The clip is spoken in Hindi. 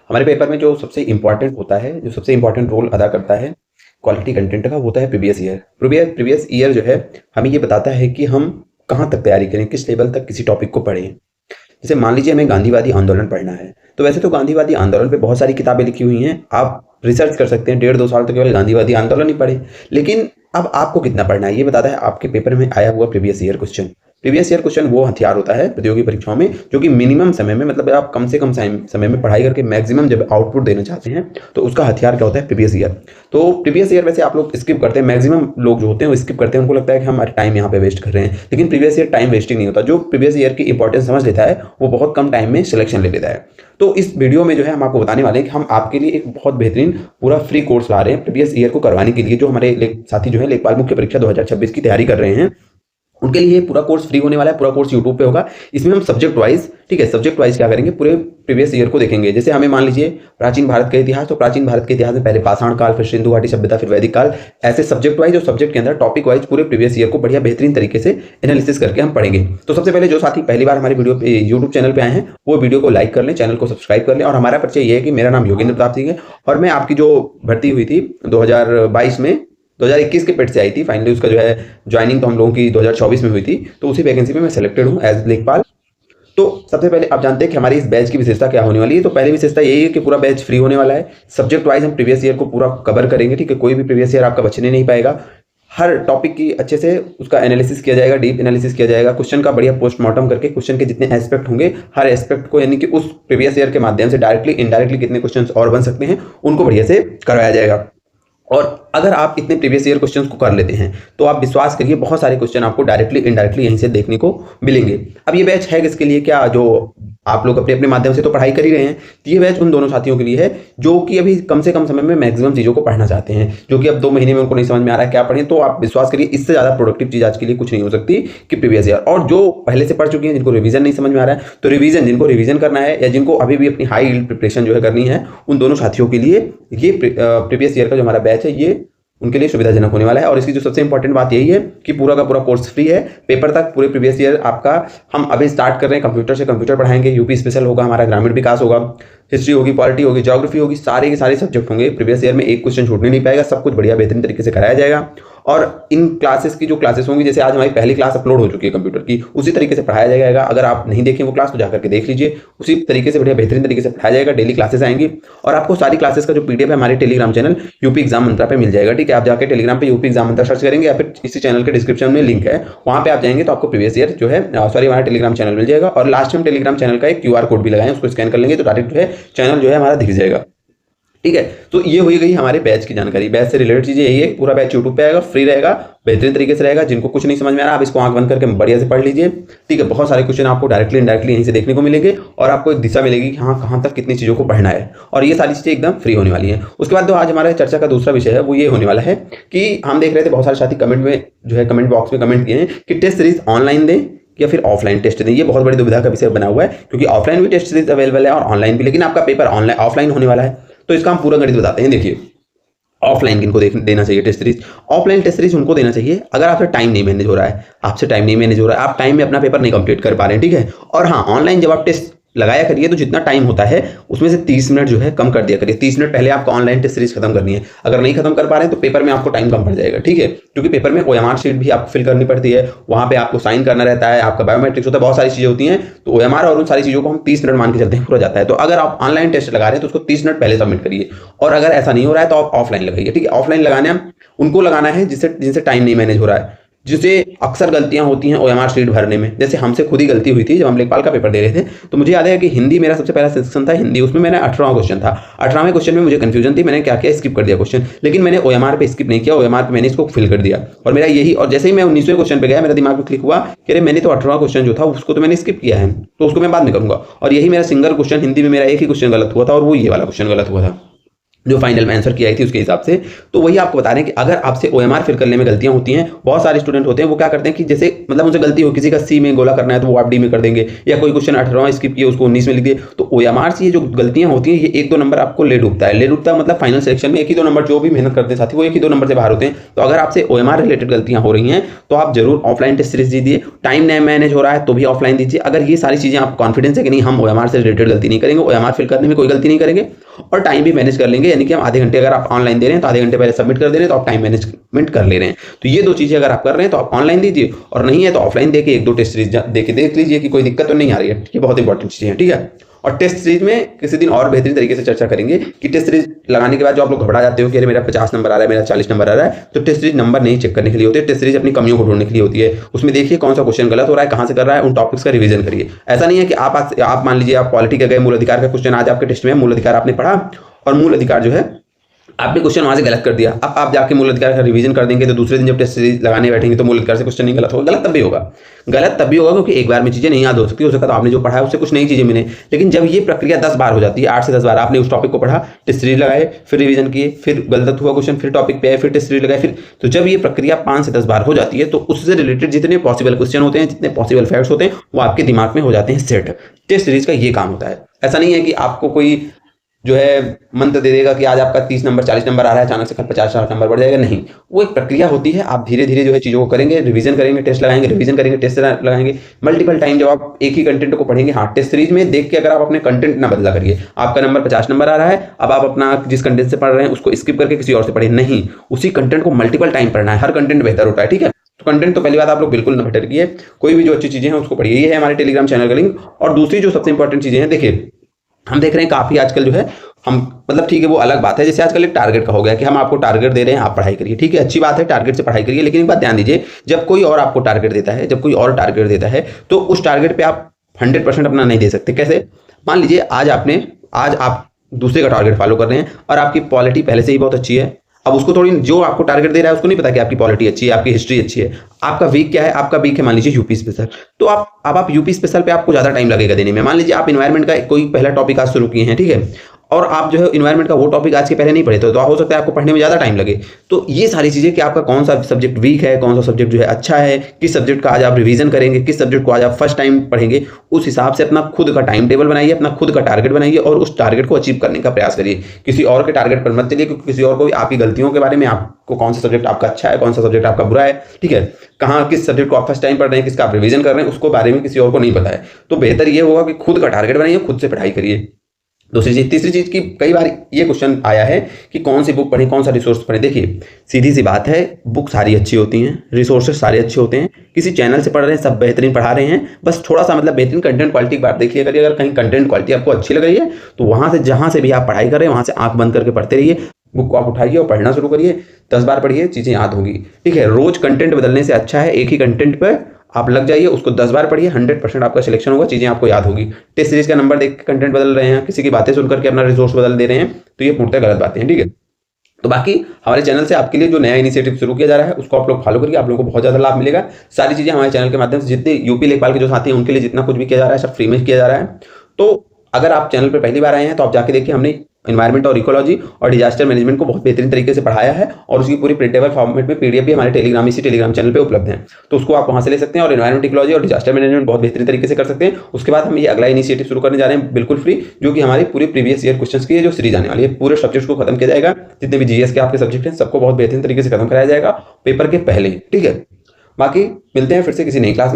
हमारे पेपर में जो सबसे इंपॉर्टेंट होता है, जो सबसे इंपॉर्टेंट रोल अदा करता है क्वालिटी कंटेंट का, वो होता है प्रीवियस ईयर। प्रीवियस ईयर जो है हमें ये बताता है कि हम कहाँ तक तैयारी करें, किस लेवल तक किसी टॉपिक को पढ़ें। जैसे मान लीजिए हमें गांधीवादी आंदोलन पढ़ना है, तो वैसे तो गांधीवादी आंदोलन पे बहुत सारी किताबें लिखी हुई हैं, आप रिसर्च कर सकते हैं, 1.5-2 साल तक केवल गांधीवादी आंदोलन ही पढ़े। लेकिन अब आपको कितना पढ़ना है ये बताता है आपके पेपर में आया हुआ previous year question. Previous year question वो हथियार होता है प्रतियोगी परीक्षाओं में जो कि मिनिमम समय में, मतलब आप कम से कम समय में पढ़ाई करके मैक्सिमम जब आउटपुट देना चाहते हैं, तो उसका हथियार क्या होता है, प्रीवियस ईयर। तो प्रीवियस ईयर वैसे आप लोग स्किप करते हैं, मैक्सिमम लोग जो होते हैं वो स्किप करते हैं, उनको लगता है कि हम हमारे टाइम यहाँ पे वेस्ट कर रहे हैं। लेकिन प्रीवियस ईयर टाइम वेस्टिंग नहीं होता। जो प्रीवियस ईयर की इंपॉर्टेंस समझ लेता है वो बहुत कम टाइम में सिलेक्शन ले लेता है। तो इस वीडियो में जो है हम आपको बताने वाले हैं कि हम आपके लिए एक बहुत बेहतरीन पूरा फ्री कोर्स ला रहे हैं प्रीवियस ईयर को करवाने के लिए। जो हमारे साथी जो है लेखपाल मुख्य परीक्षा 2026 की तैयारी कर रहे हैं, उनके लिए पूरा कोर्स फ्री होने वाला है। पूरा कोर्स यूट्यूब पे होगा। इसमें हम सब्जेक्ट वाइज, ठीक है, सब्जेक्ट वाइज क्या करेंगे, पूरे प्रीवियस ईयर को देखेंगे। जैसे हमें मान लीजिए प्राचीन भारत का इतिहास, तो प्राचीन भारत के इतिहास में पहले पाषाण काल, फिर सिंधु घाटी सभ्यता, फिर वैदिक काल, ऐसे सब्जेक्ट वाइज और सब्जेक्ट के अंदर टॉपिक वाइज पूरे प्रीवियस ईयर को बढ़िया बेहतरीन तरीके से एनालिसिस करके हम पढ़ेंगे। तो सबसे पहले जो साथी पहली बार हमारी वीडियो पे यूट्यूब चैनल पे आए हैं वो वीडियो को लाइक कर लें, चैनल को सब्सक्राइब कर लें। और हमारा परिचय ये है कि मेरा नाम योगेंद्र प्रताप सिंह है और मैं आपकी जो भर्ती हुई थी 2022 में, 2021 के पेट से आई थी, फाइनली उसका जो है ज्वाइनिंग तो हम लोगों की 2024 में हुई थी, तो उसी वैकेंसी में मैं सेलेक्टेड हूँ एज लेखपाल। तो सबसे पहले आप जानते हैं कि हमारी इस बैच की विशेषता क्या होने वाली है। तो पहली विशेषता यही है कि पूरा बैच फ्री होने वाला है। सब्जेक्ट वाइज हम प्रीवियस ईयर को पूरा कवर करेंगे, ठीक है, कोई भी प्रीवियस ईयर आपका बचने नहीं पाएगा। हर टॉपिक की अच्छे से उसका एनालिसिस किया जाएगा, डीप एनालिसिस किया जाएगा, क्वेश्चन का बढ़िया पोस्टमार्टम करके क्वेश्चन के जितने एस्पेक्ट होंगे हर एस्पेक्ट को, यानी कि उस प्रीवियस ईयर के माध्यम से डायरेक्टली इनडायरेक्टली कितने क्वेश्चन और बन सकते हैं उनको बढ़िया से करवाया जाएगा। और अगर आप इतने प्रीवियस ईयर क्वेश्चंस को कर लेते हैं तो आप विश्वास करिए बहुत सारे क्वेश्चन आपको डायरेक्टली इनडायरेक्टली यहीं से देखने को मिलेंगे। अब ये बैच है किसके लिए, क्या जो आप लोग अपने अपने माध्यम से तो पढ़ाई कर ही रहे हैं, तो ये बैच उन दोनों साथियों के लिए है जो कि अभी कम से कम समय में मैक्सिमम चीज़ों को पढ़ना चाहते हैं, जो कि अब 2 महीने में उनको नहीं समझ में आ रहा है क्या पढ़ें। तो आप विश्वास करिए इससे ज़्यादा प्रोडक्टिव चीज़ आज के लिए कुछ नहीं हो सकती कि प्रीवियस ईयर। और जो पहले से पढ़ चुके हैं, जिनको रिवीजन नहीं समझ में आ रहा है, तो रिवीजन, जिनको रिवीजन करना है या जिनको अभी भी अपनी हाई यील्ड प्रिपरेशन जो है करनी है, उन दोनों साथियों के लिए ये प्रीवियस ईयर का जो हमारा बैच है ये उनके लिए सुविधाजनक होने वाला है। और इसकी जो सबसे इंपॉर्टेंट बात यही है कि पूरा का पूरा कोर्स फ्री है। पेपर तक पूरे प्रीवियस ईयर आपका हम अभी स्टार्ट कर रहे हैं, कंप्यूटर से कंप्यूटर पढ़ाएंगे, यूपी स्पेशल होगा, हमारा ग्रामीण विकास होगा, हिस्ट्री होगी, पॉलिटी होगी, ज्योग्राफी होगी, सारे के सारे सब्जेक्ट होंगे। प्रीवियस ईयर में एक क्वेश्चन छूटने नहीं पाएगा, सब कुछ बढ़िया बेहतरीन तरीके से कराया जाएगा। और इन क्लासेस की जो क्लासेस होंगी, जैसे आज हमारी पहली क्लास अपलोड हो चुकी है कंप्यूटर की, उसी तरीके से पढ़ाया जाएगा। अगर आप नहीं देखें वो क्लास तो जाकर के देख लीजिए, उसी तरीके से बढ़िया बेहतरीन तरीके से पढ़ाया जाएगा। डेली क्लासेस आएंगी और आपको सारी क्लासेस का जो पीडीएफ है हमारे टेलीग्राम चैनल यूपी एग्जाम मंत्रा पे मिल जाएगा, ठीक है। आप जाकर टेलीग्राम पे यूपी एग्जाम मंत्रा सर्च करेंगे या फिर इसी चैनल के डिस्क्रिप्शन में लिंक है, वहाँ पे आप जाएंगे तो आपको प्रीवियस ईयर जो है हमारा टेलीग्राम चैनल मिल जाएगा। और लास्ट में टेलीग्राम चैनल का एक QR कोड भी लगाएं, उसको स्कैन कर लेंगे तो डायरेक्ट जो है चैनल जो है हमारा दिख जाएगा, ठीक है। तो ये हुई गई हमारे बैच की जानकारी। बैच से रिलेटेड चीजें यही है, पूरा बैच यूट्यूब पे आएगा, फ्री रहेगा, बेहतरीन तरीके से रहेगा। जिनको कुछ नहीं समझ में आ रहा आप इसको आंख बंद करके बढ़िया से पढ़ लीजिए, ठीक है। बहुत सारे क्वेश्चन आपको डायरेक्टली इनडायरेक्टली यहीं से देखने को मिलेंगे और आपको एक दिशा मिलेगी कि हाँ कहाँ तक कितनी चीज़ों को पढ़ना है, और ये सारी चीज़ें एकदम फ्री होने वाली हैं। उसके बाद जो आज हमारा चर्चा का दूसरा विषय है वो ये होने वाला है कि हम देख रहे थे बहुत सारे साथी कमेंट में जो है कमेंट बॉक्स में कमेंट किए हैं कि टेस्ट सीरीज ऑनलाइन दें या फिर ऑफलाइन टेस्ट दें। ये बहुत बड़ी दुविधा का विषय बना हुआ है क्योंकि ऑफलाइन भी टेस्ट सीरीज अवेलेबल है और ऑनलाइन भी, लेकिन आपका पेपर ऑनलाइन ऑफलाइन होने वाला है। तो इसका हम पूरा गणित बताते हैं। देखिए, ऑफलाइन किनको देना चाहिए test series. Offline test series उनको देना चाहिए अगर आपसे टाइम नहीं मैनेज हो रहा है, आपसे टाइम नहीं मैनेज हो रहा है, आप टाइम में अपना पेपर नहीं कंप्लीट कर पा रहे हैं, ठीक है। और हाँ, ऑनलाइन जब आप टेस्ट लगाया करिए तो जितना टाइम होता है उसमें से 30 मिनट जो है कम कर दिया करिए। 30 मिनट पहले आपको ऑनलाइन टेस्ट सीरीज खत्म करनी है। अगर नहीं खत्म कर पा रहे हैं तो पेपर में आपको टाइम कम पड़ जाएगा, ठीक है। क्योंकि पेपर में OMR शीट भी आपको फिल करनी पड़ती है, वहाँ पे आपको साइन करना रहता है, आपका बायोमेट्रिक्स होता है, बहुत सारी चीज़ें होती हैं। तो OMR और उन सारी चीज़ों को हम 30 मिनट मान के चलते हैं, पूरा जाता है। तो अगर आप ऑनलाइन टेस्ट लगा रहे हैं तो उसको 30 मिनट पहले सबमिट करिए। और अगर ऐसा नहीं हो रहा है तो आप ऑफलाइन लगाइए, ठीक है। ऑफलाइन लगाना उनको लगाना है जिनसे टाइम नहीं मैनेज हो रहा है, जिसे अक्सर गलतियां होती हैं OMR शीट भरने में। जैसे हमसे खुद ही गलती हुई थी जब हम लेखपाल का पेपर दे रहे थे। तो मुझे याद है कि हिंदी मेरा सबसे पहला सेक्शन था हिंदी, उसमें मैंने 18वां क्वेश्चन था। 18वें क्वेश्चन में मुझे कंफ्यूजन थी, मैंने क्या किया, स्किप कर दिया क्वेश्चन। लेकिन मैंने OMR पे स्किप नहीं किया, OMR पे मैंने इसको फिल कर दिया। और मेरा यही, और जैसे ही मैं 19वें क्वेश्चन पे गया मेरा दिमाग में क्लिक हुआ कि अरे मैंने तो 18वां क्वेश्चन जो था उसको तो मैंने स्किप किया है, तो उसको मैं बाद में करूंगा। और यही मेरा सिंगल क्वेश्चन हिंदी में मेरा एक ही क्वेश्चन गलत हुआ था और वो ये वाला क्वेश्चन गलत हुआ था। जो फाइनल में आंसर की आई थी उसके हिसाब से। तो वही आपको बता रहे हैं कि अगर आपसे ओएमआर फिल करने में गलतियां होती हैं, बहुत सारे स्टूडेंट होते हैं वो क्या करते हैं कि जैसे मतलब उनसे गलती हो, किसी का सी में गोला करना है तो वो आप डी में कर देंगे, या कोई क्वेश्चन 18वां स्किप किया उसको 19 में लिख दिए। तो ओएमआर से ये जो गलतियां होती हैं ये 1-2 नंबर आपको ले डूबता है। ले डूबता है मतलब फाइनल सिलेक्शन में 1 ही 2 नंबर, जो भी मेहनत करते हैं साथी वो 1 ही 2 नंबर से बाहर होते हैं। तो अगर आपसे ओएमआर रिलेटेड गलतियां हो रही हैं तो आप जरूर ऑफलाइन टेस्ट सीरीज दीजिए। टाइम नहीं मैनेज हो रहा है तो भी ऑफलाइन दीजिए। अगर ये सारी चीजें आपको कॉन्फिडेंस है कि नहीं हम ओएमआर से रिलेटेड गलती नहीं करेंगे, ओएमआर फिल करने में कोई गलती नहीं करेंगे और टाइम भी मैनेज कर लेंगे, यानी कि हम आधे घंटे अगर आप ऑनलाइन दे रहे हैं तो आधे घंटे पहले सबमिट कर दे रहे हैं तो आप टाइम मैनेजमेंट कर ले रहे हैं। तो ये 2 चीजें अगर आप कर रहे हैं तो आप ऑनलाइन दीजिए, और नहीं है तो ऑफलाइन देके 1-2 टेस्ट सीरीज देके देख लीजिए कि कोई दिक्कत तो नहीं आ रही है। ये बहुत इंपॉर्टेंट चीजें हैं, ठीक है। और टेस्ट सीरीज में किसी दिन और बेहतरीन तरीके से चर्चा करेंगे कि टेस्ट सीरीज लगाने के बाद जो आप लोग घबरा जाते हो कि अरे मेरा 50 नंबर आ रहा है, मेरा 40 नंबर आ रहा है, तो टेस्ट सीरीज नंबर नहीं चेक करने के लिए होती है। टेस्ट सीरीज अपनी कमियों को ढूंढने के लिए होती है। उसमें देखिए कौन सा क्वेश्चन गलत हो रहा है, कहां से कर रहा है, उन टॉपिक्स का रिवीजन करिए। ऐसा नहीं है कि आप मान लीजिए आप पॉलिटी का गए, मूल अधिकार का क्वेश्चन आज आपके टेस्ट में, मूल अधिकार आपने पढ़ा और मूल अधिकार जो है आपने क्वेश्चन वहां से गलत कर दिया। अब आप जाके मूल अधिकार का रिवीजन कर देंगे तो दूसरे दिन जब टेस्ट सीरीज लगाने बैठेंगे तो मूल अधिकार से क्वेश्चन नहीं गलत होगा। गलत तब भी होगा, गलत तब भी होगा क्योंकि एक बार में चीजें नहीं याद हो सकती। हो सकता है तो आपने जो पढ़ा है उससे कुछ नई चीजें मिले, लेकिन जब ये प्रक्रिया 10 बार हो जाती है, 8 से 10 बार आपने उस टॉपिक को पढ़ा, टेस्ट सीरीज लगाए, फिर रिवीजन किए, फिर गलत हुआ क्वेश्चन, फिर टॉपिक पे आए, फिर टेस्ट सीरीज लगाए, फिर तो जब ये प्रक्रिया 5 से 10 बार हो जाती है तो उससे रिलेटेड जितने पॉसिबल क्वेश्चन होते हैं, जितने पॉसिबल फैक्ट्स होते हैं वो आपके दिमाग में हो जाते हैं सेट। टेस्ट सीरीज का ये काम होता है। ऐसा नहीं है कि आपको कोई जो है मंत्र दे देगा कि आज आपका 30 नंबर 40 नंबर आ रहा है, अचानक से कल 50-60 नंबर बढ़ जाएगा। नहीं, वो एक प्रक्रिया होती है। आप धीरे धीरे जो है चीज़ों को करेंगे, रिवीजन करेंगे, टेस्ट लगाएंगे, रिवीजन करेंगे, टेस्ट लगाएंगे, मल्टीपल टाइम जब आप एक ही कंटेंट को पढ़ेंगे। हाँ, टेस्ट सीरीज में देख के अगर आप अपने कंटेंट ना बदला करिए, आपका नंबर 50 नंबर आ रहा है, अब आप अपना जिस कंटेंट से पढ़ रहे हैं उसको स्किप करके किसी और से पढ़े, नहीं, उसी कंटेंट को मल्टीपल टाइम पढ़ना है। हर कंटेंट बेहतर होता है, ठीक है। तो कंटेंट तो पहली बात आप लोग बिल्कुल ना भटकिए, कोई भी जो अच्छी चीजें हैं उसको पढ़िए। ये है हमारे टेलीग्राम चैनल का लिंक। और दूसरी जो सबसे इंपॉर्टेंट चीजें हैं, देखिए हम देख रहे हैं काफी आजकल जो है हम मतलब ठीक है वो अलग बात है, जैसे आजकल एक टारगेट का हो गया कि हम आपको टारगेट दे रहे हैं, आप पढ़ाई करिए, ठीक है, अच्छी बात है, टारगेट से पढ़ाई करिए। लेकिन एक बात ध्यान दीजिए, जब कोई और आपको टारगेट देता है, जब कोई और टारगेट देता है तो उस टारगेट पे आप 100% अपना नहीं दे सकते। कैसे? मान लीजिए आज आप दूसरे का टारगेट फॉलो कर रहे हैं और आपकी पॉलिटी पहले से ही बहुत अच्छी है। अब उसको थोड़ी, जो आपको टारगेट दे रहा है उसको नहीं पता कि आपकी पॉलिटी अच्छी है, आपकी हिस्ट्री अच्छी है। आपका वीक क्या है? आपका वीक है मान लीजिए यूपी स्पेशल। तो आप यूपी स्पेशल पे आपको ज्यादा टाइम लगेगा देने में। मान लीजिए आप इन्वायरमेंट का कोई पहला टॉपिक आज शुरू किए हैं, ठीक है, और आप जो है इन्वायरमेंट का वो टॉपिक आज के पहले नहीं पढ़े तो हो सकता है आपको पढ़ने में ज़्यादा टाइम लगे। तो ये सारी चीज़ें कि आपका कौन सा सब्जेक्ट वीक है, कौन सा सब्जेक्ट जो है अच्छा है, किस सब्जेक्ट का आज आप रिवीजन करेंगे, किस सब्जेक्ट को आज आप फर्स्ट टाइम पढ़ेंगे, उस हिसाब से अपना खुद का टाइम टेबल बनाइए, अपना खुद का टारगेट बनाइए और उस टारगेट को अचीव करने का प्रयास करिए। किसी और के टारगेट पर मत चलिए, क्योंकि किसी और को भी आपकी गलतियों के बारे में, आपको कौन सा सब्जेक्ट आपका अच्छा है, कौन सा सब्जेक्ट आपका बुरा है, ठीक है, कहाँ किस सब्जेक्ट को आप फर्स्ट टाइम पढ़ रहे हैं, किसका आप रिवीजन कर रहे हैं, उसको बारे में किसी और को नहीं पता है। तो बेहतर ये होगा कि खुद का टारगेट बनाइए, खुद से पढ़ाई करिए। दूसरी चीज, तीसरी चीज की कई बार ये क्वेश्चन आया है कि कौन सी बुक पढ़ें, कौन सा रिसोर्स पढ़ें। देखिए सीधी सी बात है, बुक सारी अच्छी होती हैं, रिसोर्सेज सारे अच्छे होते हैं, किसी चैनल से पढ़ रहे हैं सब बेहतरीन पढ़ा रहे हैं, बस थोड़ा सा मतलब बेहतरीन कंटेंट क्वालिटी की बात देखिए। अगर कहीं कंटेंट क्वालिटी आपको अच्छी लग रही है तो वहां से जहां से भी आप पढ़ाई कर रहे हैं वहां से आंख बंद करके पढ़ते रहिए। बुक को आप उठाइए और पढ़ना शुरू करिए, 10 बार पढ़िए, चीजें याद होंगी, ठीक है। रोज कंटेंट बदलने से अच्छा है एक ही कंटेंट पर आप लग जाइए, उसको 10 बार पढ़िए, 100% आपका सिलेक्शन होगा, चीजें आपको याद होगी। टेस्ट सीरीज का नंबर देख के कंटेंट बदल रहे हैं, किसी की बातें सुनकर के अपना रिसोर्स बदल दे रहे हैं, तो ये पूर्णतः गलत बातें हैं, ठीक है। तो बाकी हमारे चैनल से आपके लिए जो नया इनिशिएटिव शुरू किया जा रहा है उसको आप लोग फॉलो करिए, आप लोगों को बहुत ज्यादा लाभ मिलेगा। सारी चीजें हमारे चैनल के माध्यम से, जितने यूपी लेखपाल के जो साथी हैं उनके लिए जितना कुछ भी किया जा रहा है सब फ्री में किया जा रहा है। तो अगर आप चैनल पर पहली बार आए हैं तो आप जाके देखिए, हमने एनवायरमेंट और इकोलॉजी और डिजास्टर मैनेजमेंट को बहुत बेहतरीन तरीके से पढ़ाया है और उसकी पूरी प्रिंटेबल फॉर्मेट में पीडीएफ भी हमारे इसी टेलीग्राम चैनल पे उपलब्ध है, तो उसको आप वहां से ले सकते हैं और एनवायरमेंट, इकोलॉजी और डिजास्टर मैनेजमेंट बहुत बेहतरीन तरीके से कर सकते हैं। उसके बाद हम ये अगला इनिशिएटिव शुरू करने जा रहे हैं बिल्कुल फ्री, जो कि हमारी पूरी प्रीवियस ईयर क्वेश्चंस की जो सीरीज आने वाली है, पूरे सब्जेक्ट को खत्म किया जाएगा, जितने भी जीएस के आपके सब्जेक्ट हैं सबको बहुत बेहतरीन तरीके से खत्म कराया जाएगा पेपर के पहले, ठीक है। बाकी मिलते हैं फिर से किसी नई क्लास में।